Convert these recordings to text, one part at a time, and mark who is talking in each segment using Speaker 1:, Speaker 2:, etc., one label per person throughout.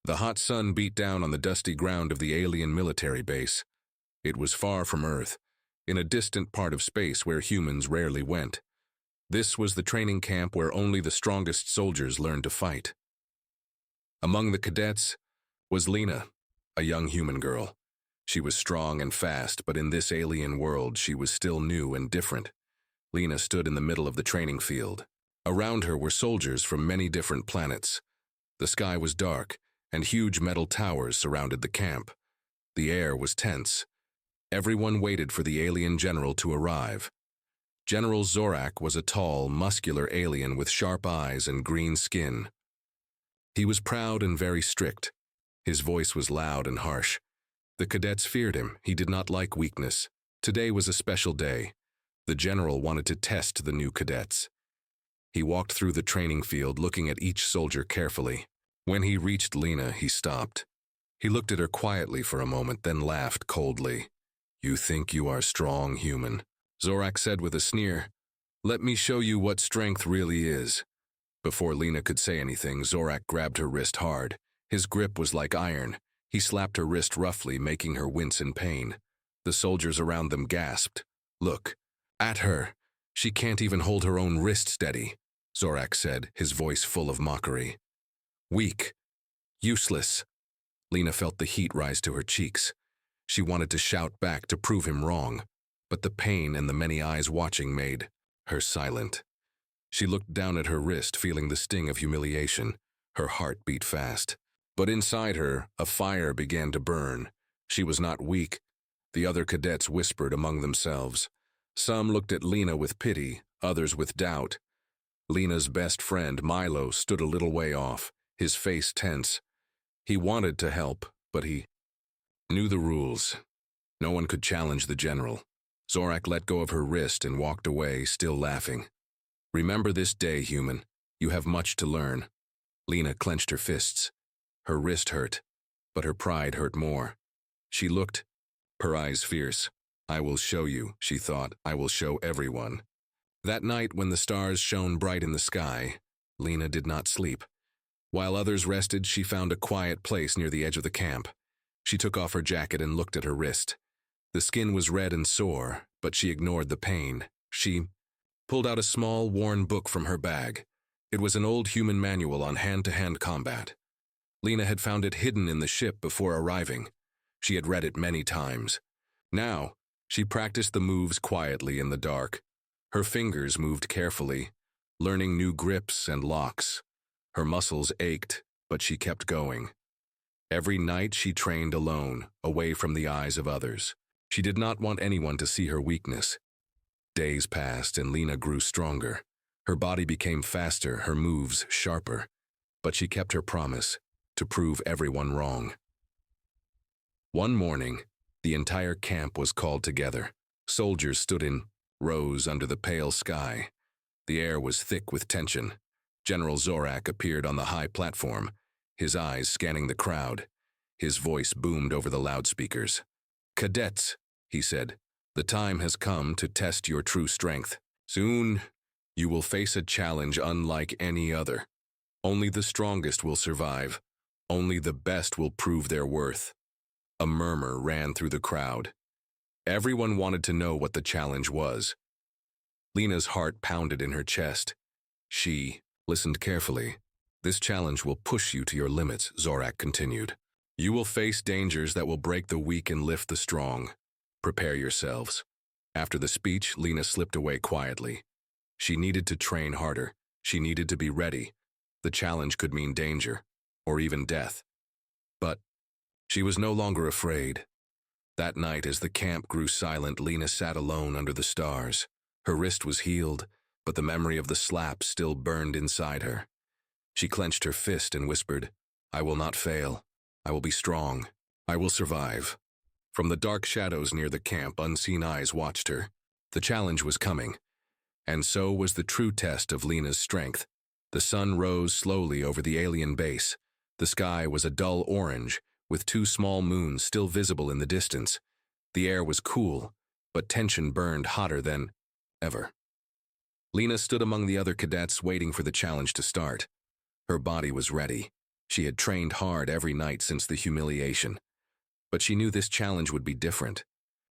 Speaker 1: The hot sun beat down on the dusty ground of the alien military base. It was far from Earth, in a distant part of space where humans rarely went. This was the training camp where only the strongest soldiers learned to fight. Among the cadets was Lena, a young human girl. She was strong and fast, but in this alien world she was still new and different. Lena stood in the middle of the training field. Around her were soldiers from many different planets. The sky was dark, and huge metal towers surrounded the camp. The air was tense. Everyone waited for the alien general to arrive. General Zorak was a tall, muscular alien with sharp eyes and green skin. He was proud and very strict. His voice was loud and harsh. The cadets feared him. He did not like weakness. Today was a special day. The general wanted to test the new cadets. He walked through the training field, looking at each soldier carefully. When he reached Lena, he stopped. He looked at her quietly for a moment, then laughed coldly. "You think you are strong, human," Zorak said with a sneer. "Let me show you what strength really is." Before Lena could say anything, Zorak grabbed her wrist hard. His grip was like iron. He slapped her wrist roughly, making her wince in pain. The soldiers around them gasped. "Look at her. She can't even hold her own wrist steady," Zorak said, his voice full of mockery. "Weak. Useless." Lena felt the heat rise to her cheeks. She wanted to shout back to prove him wrong, but the pain and the many eyes watching made her silent. She looked down at her wrist, feeling the sting of humiliation. Her heart beat fast. But inside her, a fire began to burn. She was not weak. The other cadets whispered among themselves. Some looked at Lena with pity, others with doubt. Lena's best friend, Milo, stood a little way off, his face tense. He wanted to help, but he knew the rules. No one could challenge the general. Zorak let go of her wrist and walked away, still laughing. "Remember this day, human. You have much to learn." Lena clenched her fists. Her wrist hurt, but her pride hurt more. She looked, her eyes fierce. "I will show you," she thought. "I will show everyone." That night, when the stars shone bright in the sky, Lena did not sleep. While others rested, she found a quiet place near the edge of the camp. She took off her jacket and looked at her wrist. The skin was red and sore, but she ignored the pain. She pulled out a small, worn book from her bag. It was an old human manual on hand-to-hand combat. Lena had found it hidden in the ship before arriving. She had read it many times. Now, she practiced the moves quietly in the dark. Her fingers moved carefully, learning new grips and locks. Her muscles ached, but she kept going. Every night she trained alone, away from the eyes of others. She did not want anyone to see her weakness. Days passed and Lena grew stronger. Her body became faster, her moves sharper. But she kept her promise to prove everyone wrong. One morning, the entire camp was called together. Soldiers stood in rows under the pale sky. The air was thick with tension. General Zorak appeared on the high platform, his eyes scanning the crowd. His voice boomed over the loudspeakers. "Cadets," he said, "the time has come to test your true strength. Soon, you will face a challenge unlike any other. Only the strongest will survive. Only the best will prove their worth." A murmur ran through the crowd. Everyone wanted to know what the challenge was. Lena's heart pounded in her chest. She listened carefully. "This challenge will push you to your limits," Zorak continued. "You will face dangers that will break the weak and lift the strong. Prepare yourselves." After the speech, Lena slipped away quietly. She needed to train harder. She needed to be ready. The challenge could mean danger, or even death. But she was no longer afraid. That night, as the camp grew silent, Lena sat alone under the stars. Her wrist was healed, but the memory of the slap still burned inside her. She clenched her fist and whispered, "I will not fail. I will be strong. I will survive." From the dark shadows near the camp, unseen eyes watched her. The challenge was coming, and so was the true test of Lena's strength. The sun rose slowly over the alien base. The sky was a dull orange, with two small moons still visible in the distance. The air was cool, but tension burned hotter than ever. Lena stood among the other cadets waiting for the challenge to start. Her body was ready. She had trained hard every night since the humiliation, but she knew this challenge would be different.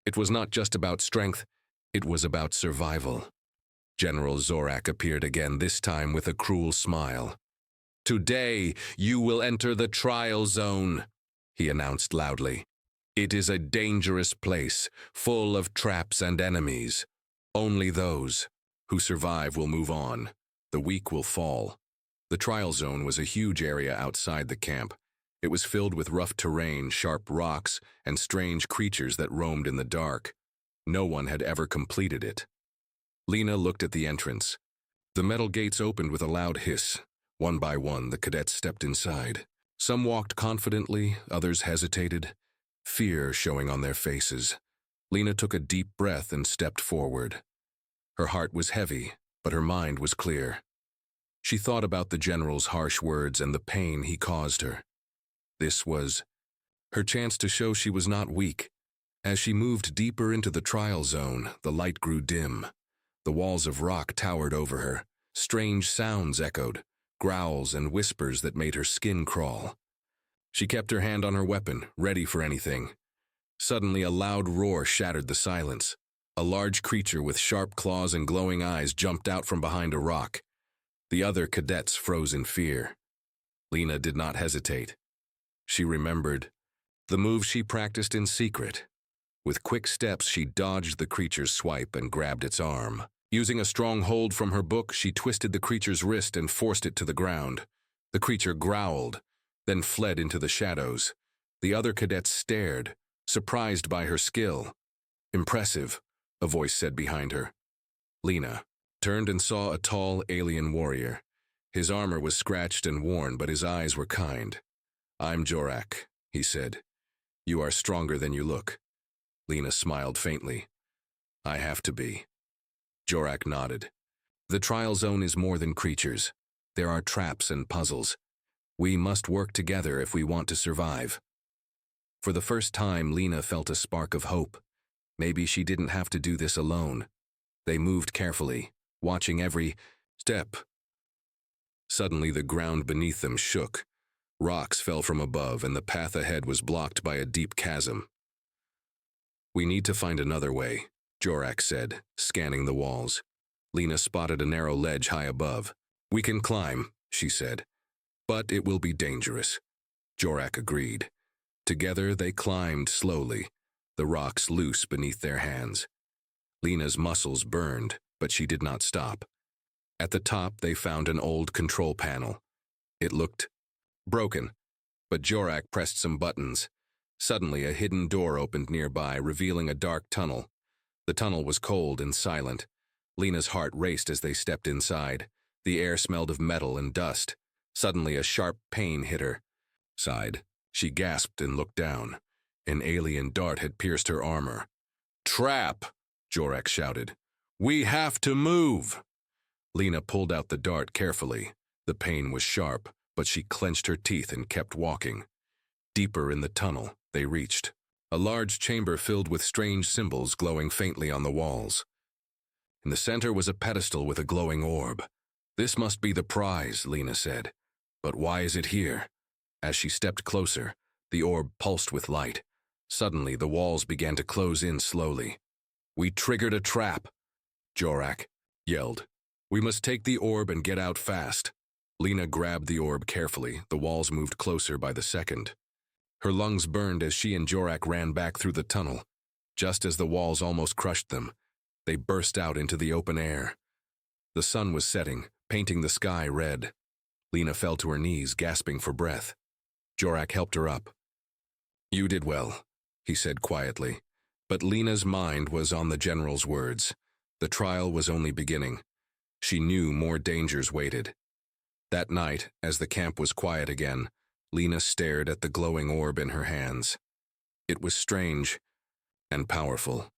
Speaker 1: It was not just about strength, it was about survival. General Zorak appeared again, this time with a cruel smile. "Today, you will enter the trial zone," he announced loudly. "It is a dangerous place, full of traps and enemies. Only those who survive will move on. The weak will fall." The trial zone was a huge area outside the camp. It was filled with rough terrain, sharp rocks, and strange creatures that roamed in the dark. No one had ever completed it. Lena looked at the entrance. The metal gates opened with a loud hiss. One by one, the cadets stepped inside. Some walked confidently, others hesitated, fear showing on their faces. Lena took a deep breath and stepped forward. Her heart was heavy, but her mind was clear. She thought about the general's harsh words and the pain he caused her. This was her chance to show she was not weak. As she moved deeper into the trial zone, the light grew dim. The walls of rock towered over her. Strange sounds echoed, growls and whispers that made her skin crawl. She kept her hand on her weapon, ready for anything. Suddenly, a loud roar shattered the silence. A large creature with sharp claws and glowing eyes jumped out from behind a rock. The other cadets froze in fear. Lena did not hesitate. She remembered the move she practiced in secret. With quick steps, she dodged the creature's swipe and grabbed its arm. Using a strong hold from her book, she twisted the creature's wrist and forced it to the ground. The creature growled, then fled into the shadows. The other cadets stared, surprised by her skill. "Impressive," a voice said behind her. Lena turned and saw a tall alien warrior. His armor was scratched and worn, but his eyes were kind. "I'm Zorak," he said. "You are stronger than you look." Lena smiled faintly. "I have to be." Zorak nodded. "The trial zone is more than creatures. There are traps and puzzles. We must work together if we want to survive." For the first time, Lena felt a spark of hope. Maybe she didn't have to do this alone. They moved carefully, watching every step. Suddenly, the ground beneath them shook. Rocks fell from above, and the path ahead was blocked by a deep chasm. "We need to find another way," Zorak said, scanning the walls. Lena spotted a narrow ledge high above. "We can climb," she said, "but it will be dangerous." Zorak agreed. Together they climbed slowly, the rocks loose beneath their hands. Lena's muscles burned, but she did not stop. At the top, they found an old control panel. It looked broken, but Zorak pressed some buttons. Suddenly, a hidden door opened nearby, revealing a dark tunnel. The tunnel was cold and silent. Lena's heart raced as they stepped inside. The air smelled of metal and dust. Suddenly, a sharp pain hit her. Sighed. She gasped and looked down. An alien dart had pierced her armor. "Trap!" Zorak shouted. "We have to move!" Lena pulled out the dart carefully. The pain was sharp, but she clenched her teeth and kept walking. Deeper in the tunnel, they reached a large chamber filled with strange symbols glowing faintly on the walls. In the center was a pedestal with a glowing orb. "This must be the prize," Lena said. "But why is it here?" As she stepped closer, the orb pulsed with light. Suddenly, the walls began to close in slowly. "We triggered a trap," Zorak yelled. "We must take the orb and get out fast." Lena grabbed the orb carefully. The walls moved closer by the second. Her lungs burned as she and Zorak ran back through the tunnel. Just as the walls almost crushed them, they burst out into the open air. The sun was setting, painting the sky red. Lena fell to her knees, gasping for breath. Zorak helped her up. "You did well," he said quietly. But Lena's mind was on the general's words. The trial was only beginning. She knew more dangers waited. That night, as the camp was quiet again, Lena stared at the glowing orb in her hands. It was strange and powerful.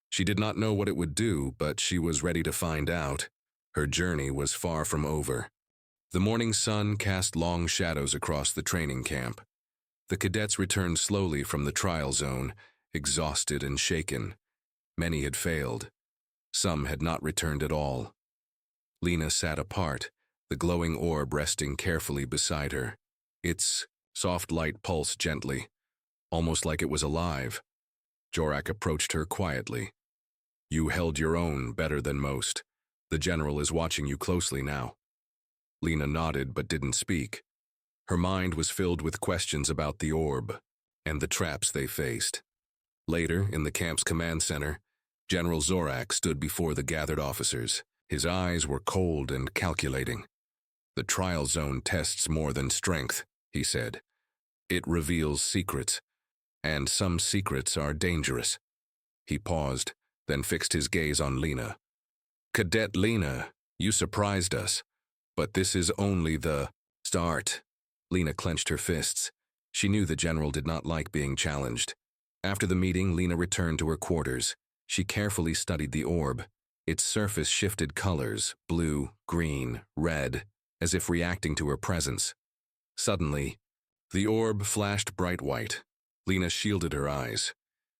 Speaker 1: She did not know what it would do, but she was ready to find out. Her journey was far from over. The morning sun cast long shadows across the training camp. The cadets returned slowly from the trial zone, exhausted and shaken. Many had failed. Some had not returned at all. Lena sat apart, the glowing orb resting carefully beside her. Its soft light pulsed gently, almost like it was alive. Jorak approached her quietly. You held your own better than most. The general is watching you closely now. Lena nodded but didn't speak. Her mind was filled with questions about the orb and the traps they faced. Later, in the camp's command center, General Zorak stood before the gathered officers. His eyes were cold and calculating. The trial zone tests more than strength, he said. It reveals secrets, and some secrets are dangerous. He paused, then fixed his gaze on Lena. Cadet Lena, you surprised us, but this is only the start. Lena clenched her fists. She knew the general did not like being challenged. After the meeting, Lena returned to her quarters. She carefully studied the orb. Its surface shifted colors, blue, green, red, as if reacting to her presence. Suddenly, the orb flashed bright white. Lena shielded her eyes.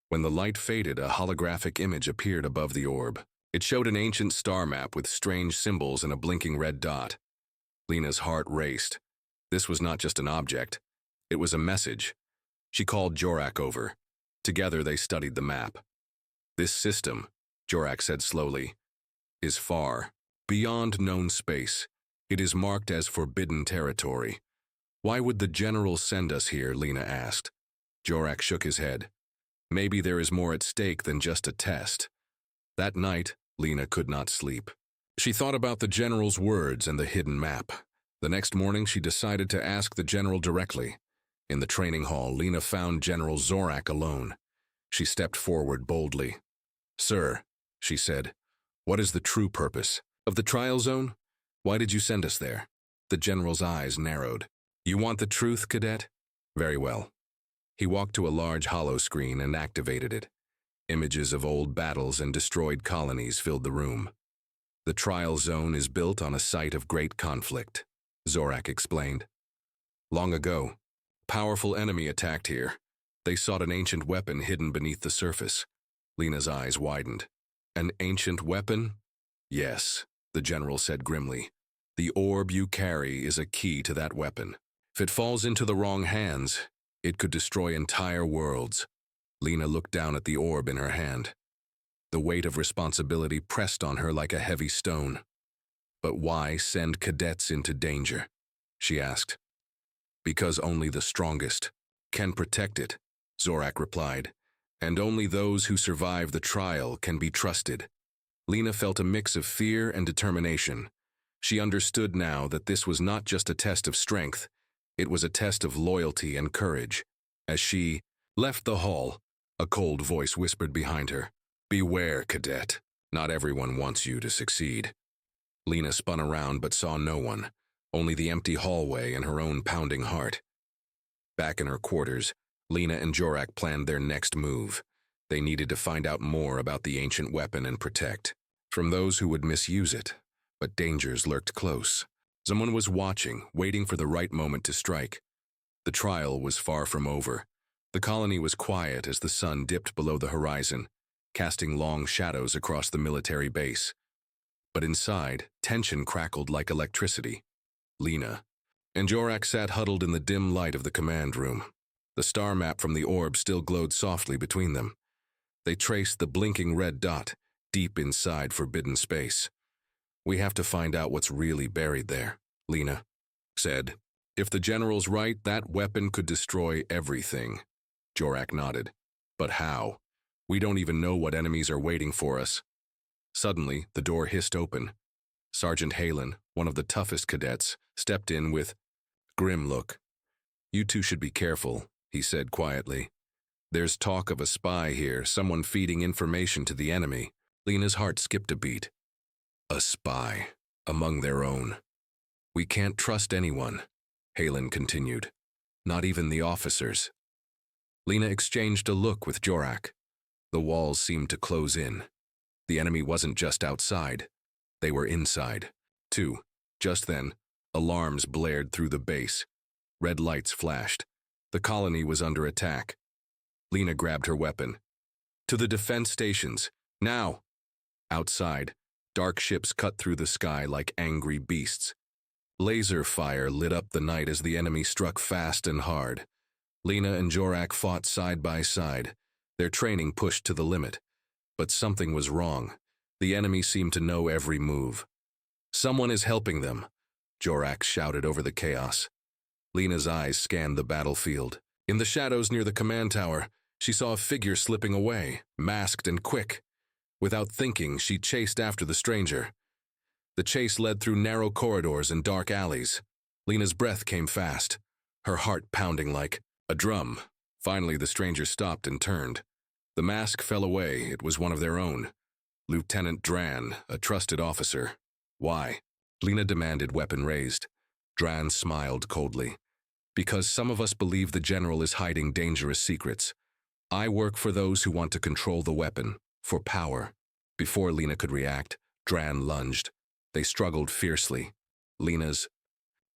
Speaker 1: When the light faded, a holographic image appeared above the orb. It showed an ancient star map with strange symbols and a blinking red dot. Lena's heart raced. This was not just an object. It was a message. She called Jorak over. Together they studied the map. This system, Jorak said slowly, is far, beyond known space. It is marked as forbidden territory. Why would the general send us here? Lena asked. Jorak shook his head. Maybe there is more at stake than just a test. That night, Lena could not sleep. She thought about the general's words and the hidden map. The next morning, she decided to ask the general directly. In the training hall, Lena found General Zorak alone. She stepped forward boldly. Sir, she said, what is the true purpose of the trial zone? Why did you send us there? The general's eyes narrowed. You want the truth, Cadet? Very well. He walked to a large hollow screen and activated it. Images of old battles and destroyed colonies filled the room. The trial zone is built on a site of great conflict, Zorak explained. Long ago, a powerful enemy attacked here. They sought an ancient weapon hidden beneath the surface. Lena's eyes widened. An ancient weapon? Yes, the general said grimly. The orb you carry is a key to that weapon. If it falls into the wrong hands, it could destroy entire worlds. Lena looked down at the orb in her hand. The weight of responsibility pressed on her like a heavy stone. But why send cadets into danger? She asked. Because only the strongest can protect it, Zorak replied, and only those who survive the trial can be trusted. Lena felt a mix of fear and determination. She understood now that this was not just a test of strength, it was a test of loyalty and courage. As she left the hall, a cold voice whispered behind her, Beware, Cadet. Not everyone wants you to succeed. Lena spun around but saw no one, only the empty hallway and her own pounding heart. Back in her quarters, Lena and Jorak planned their next move. They needed to find out more about the ancient weapon and protect from those who would misuse it. But dangers lurked close. Someone was watching, waiting for the right moment to strike. The trial was far from over. The colony was quiet as the sun dipped below the horizon, casting long shadows across the military base. But inside, tension crackled like electricity. Lena and Jorak sat huddled in the dim light of the command room. The star map from the orb still glowed softly between them. They traced the blinking red dot deep inside forbidden space. We have to find out what's really buried there, Lena said. If the general's right, that weapon could destroy everything. Jorak nodded. But how? We don't even know what enemies are waiting for us. Suddenly, the door hissed open. Sergeant Halen, one of the toughest cadets, stepped in with a grim look. You two should be careful, he said quietly. There's talk of a spy here, someone feeding information to the enemy. Lena's heart skipped a beat. A spy, among their own. We can't trust anyone, Halen continued. Not even the officers. Lena exchanged a look with Jorak. The walls seemed to close in. The enemy wasn't just outside. They were inside, too. Just then, alarms blared through the base. Red lights flashed. The colony was under attack. Lena grabbed her weapon. To the defense stations, now! Outside, dark ships cut through the sky like angry beasts. Laser fire lit up the night as the enemy struck fast and hard. Lena and Jorak fought side by side, their training pushed to the limit. But something was wrong. The enemy seemed to know every move. "Someone is helping them," Jorak shouted over the chaos. Lena's eyes scanned the battlefield. In the shadows near the command tower, she saw a figure slipping away, masked and quick. Without thinking, she chased after the stranger. The chase led through narrow corridors and dark alleys. Lena's breath came fast, her heart pounding like a drum. Finally, the stranger stopped and turned. The mask fell away. It was one of their own. Lieutenant Dran, a trusted officer. "Why?" Lena demanded, weapon raised. Dran smiled coldly. "Because some of us believe the general is hiding dangerous secrets. I work for those who want to control the weapon, for power." Before Lena could react, Dran lunged. They struggled fiercely. Lena's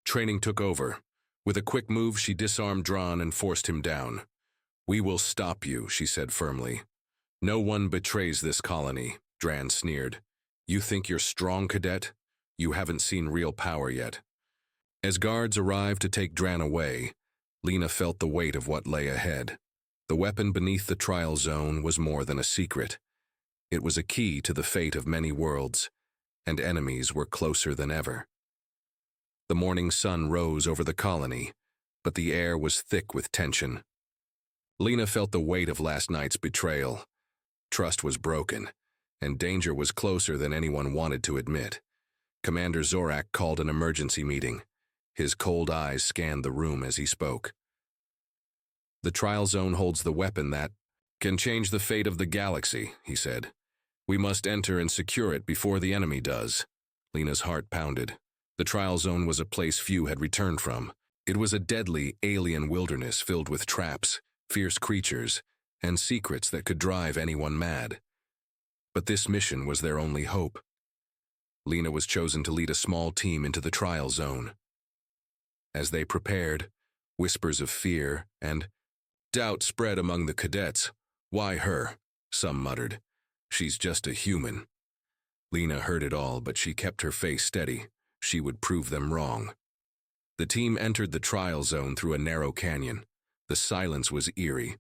Speaker 1: training took over. With a quick move, she disarmed Dran and forced him down. "We will stop you," she said firmly. "No one betrays this colony," Dran sneered. "You think you're strong, Cadet? You haven't seen real power yet." As guards arrived to take Dran away, Lena felt the weight of what lay ahead. The weapon beneath the trial zone was more than a secret. It was a key to the fate of many worlds, and enemies were closer than ever. The morning sun rose over the colony, but the air was thick with tension. Lena felt the weight of last night's betrayal. Trust was broken, and danger was closer than anyone wanted to admit. Commander Zorak called an emergency meeting. His cold eyes scanned the room as he spoke. "The trial zone holds the weapon that can change the fate of the galaxy," he said. "We must enter and secure it before the enemy does." Lena's heart pounded. The trial zone was a place few had returned from. It was a deadly, alien wilderness filled with traps, fierce creatures, and secrets that could drive anyone mad. But this mission was their only hope. Lena was chosen to lead a small team into the trial zone. As they prepared, whispers of fear and doubt spread among the cadets. "Why her?" some muttered. "She's just a human." Lena heard it all, but she kept her face steady. She would prove them wrong. The team entered the trial zone through a narrow canyon. The silence was eerie.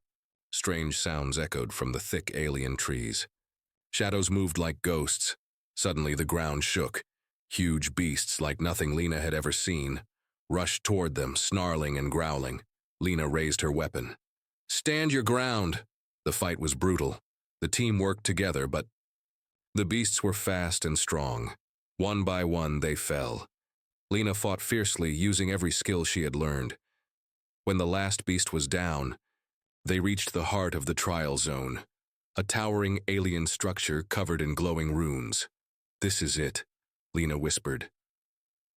Speaker 1: Strange sounds echoed from the thick alien trees. Shadows moved like ghosts. Suddenly the ground shook. Huge beasts like nothing Lena had ever seen rushed toward them, snarling and growling. Lena raised her weapon. "Stand your ground!" The fight was brutal. The team worked together, but the beasts were fast and strong. One by one, they fell. Lena fought fiercely, using every skill she had learned. When the last beast was down, they reached the heart of the trial zone, a towering alien structure covered in glowing runes. "This is it," Lena whispered.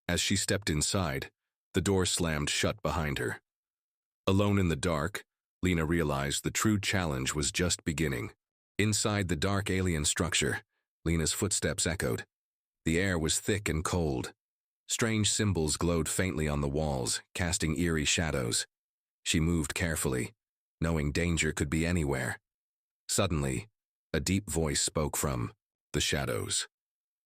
Speaker 1: As she stepped inside, the door slammed shut behind her. Alone in the dark, Lena realized the true challenge was just beginning. Inside the dark alien structure, Lena's footsteps echoed. The air was thick and cold. Strange symbols glowed faintly on the walls, casting eerie shadows. She moved carefully, knowing danger could be anywhere. Suddenly, a deep voice spoke from the shadows.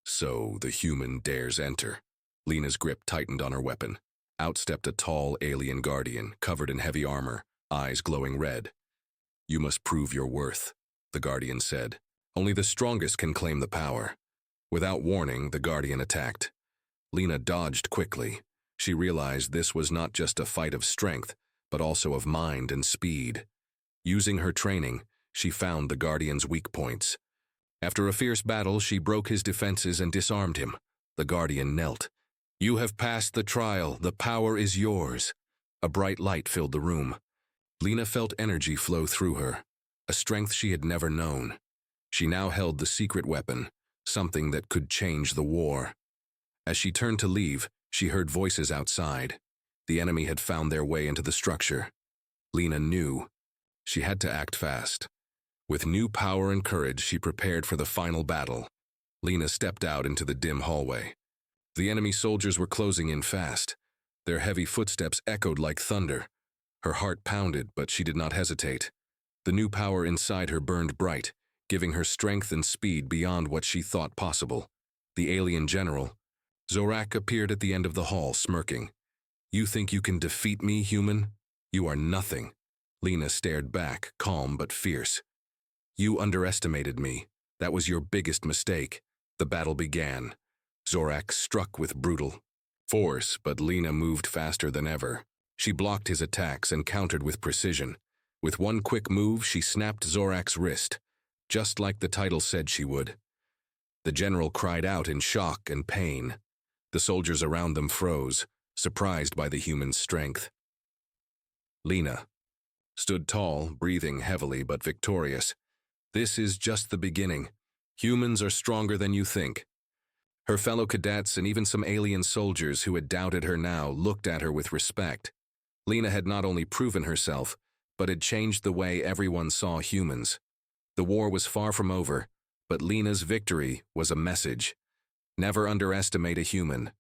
Speaker 1: "So the human dares enter." Lena's grip tightened on her weapon. Out stepped a tall alien guardian, covered in heavy armor, eyes glowing red. "You must prove your worth," the guardian said. "Only the strongest can claim the power." Without warning, the guardian attacked. Lena dodged quickly. She realized this was not just a fight of strength, but also of mind and speed. Using her training, she found the guardian's weak points. After a fierce battle, she broke his defenses and disarmed him. The guardian knelt. "You have passed the trial. The power is yours." A bright light filled the room. Lena felt energy flow through her, a strength she had never known. She now held the secret weapon, something that could change the war. As she turned to leave, she heard voices outside. The enemy had found their way into the structure. Lena knew. She had to act fast. With new power and courage, she prepared for the final battle. Lena stepped out into the dim hallway. The enemy soldiers were closing in fast. Their heavy footsteps echoed like thunder. Her heart pounded, but she did not hesitate. The new power inside her burned bright, giving her strength and speed beyond what she thought possible. The alien general, Zorak appeared at the end of the hall, smirking. You think you can defeat me, human? You are nothing. Lena stared back, calm but fierce. You underestimated me. That was your biggest mistake. The battle began. Zorak struck with brutal force, but Lena moved faster than ever. She blocked his attacks and countered with precision. With one quick move, she snapped Zorak's wrist, just like the title said she would. The general cried out in shock and pain. The soldiers around them froze, surprised by the human's strength. Lena stood tall, breathing heavily but victorious. This is just the beginning. Humans are stronger than you think. Her fellow cadets and even some alien soldiers who had doubted her now looked at her with respect. Lena had not only proven herself, but had changed the way everyone saw humans. The war was far from over, but Lena's victory was a message. Never underestimate a human.